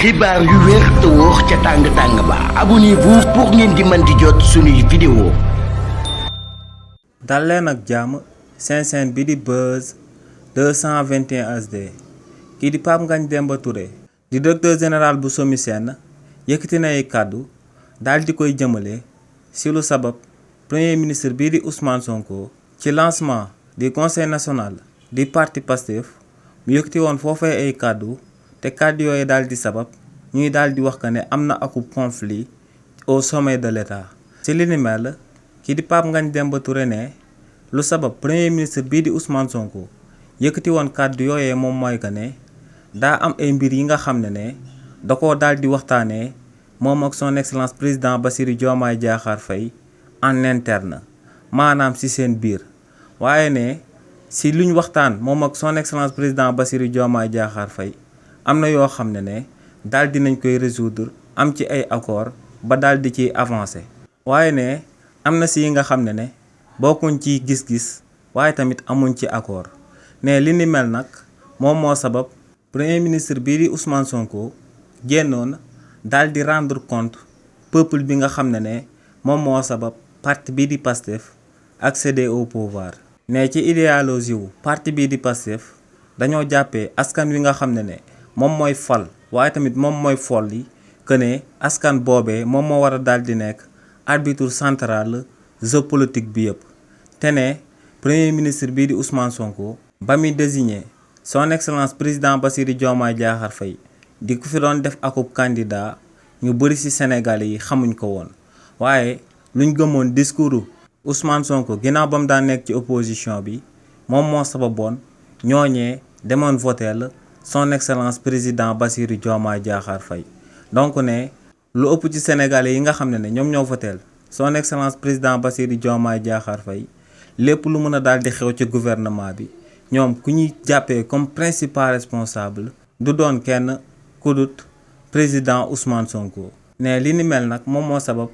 xibaar yu wér te wóor ca tàng ba abonnez-vous pour ngeen di mën di jot suñuy vidéo. dal leen ak jàmm seen chaîne bi di Buzz 221 HD kii di Pape Ngagne Demba Touré di directeur général bu SOMISEN yëkkati na ay kàddu daal di koy jëmale si lu sabab premier ministre bii di Ousmane Sonko ci lancement du conseil national du parti Pastef mu yëkkati woon foofee ay kàddu te kàddu yooyu daal di sabab ñuy daal di wax que ne am na akub conflit au sommet de l'État. ci li ni mel kii di Pape Ngagne Demba Touré ne lu sabab premier ministre bii di Ousmane Sonko yëkkati woon kàddu yooyee moom mooy que ne daa am ay mbir yi nga xam ne da koo daal di waxtaanee moom ak son excellence président Bassirou Diomaye Diakhar Faye en interne maanaam ci seen biir waaye ne si luñ waxtaan moom ak son excellence président Bassirou Diomaye Diakhar Faye am na yoo xam ne daal di nañ koy résoudre am ci ay accord ba daal di ciy avancer waaye ne am na si yi nga xam ne bokkuñ ci gis-gis waaye tamit amuñ ci accord ne li ni mel nag moom moo sabab premier ministre bii di Ousmane Sonko génnoon daal di rendre compte peuple bi nga xam ne moom moo sabab parti bii di Pastef accéder au pouvoir. ne ci idéologie wu parti bii di Pastef dañoo jàppee askan wi nga xam ne moom mooy fal waaye tamit moom mooy folli que ne askan boobee moom moo war a daal di nekk arbitre central jeu politique bi yëpp. te ne premier ministre bii di Ousmane Sonko ba muy désigné son excellence président Bassirou Diomaye Diakhar Faye di ku fi doon def akub candidat ñu bëri ci Sénégalais yi xamuñ ko woon waaye luñ gëmoon discours Ousmane Sonko ginnaaw ba mu daan nekk ci opposition bi moom moo sababoon ñooñee demoon votel son excellence président Bassirou Diomaye Diakhar Faye. donc ne lu ëpp ci Sénégalais yi nga xam ne ñoom ñoo votel son excellence président Bassirou Diomaye Diakhar Faye lépp lu mën a daal di xew ci gouvernement bi ñoom ku ñuy jàppee comme principal responsable du doon kenn ku dut président Ousmane Sonko. ne li ni mel nag moom moo sabab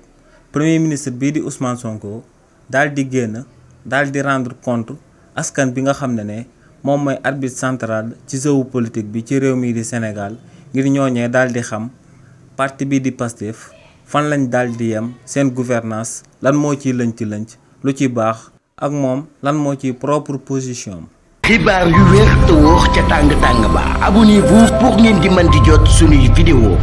premier ministre bii di Ousmane Sonko daal di génn daal di rendre compte askan bi nga xam ne moom mooy arbitre central ci jeu politique bi ci réew mi di Sénégal ngir ñooñee daal di xam parti bii di Pastef fan lañ daal di yem seen gouvernance lan moo ciy lënc lu ci baax ak moom lan moo ciy propre position. xibaar yu wér te wóor ca tàng ba abonnez-vous pour ngeen di mën di jot suñuy vidéo.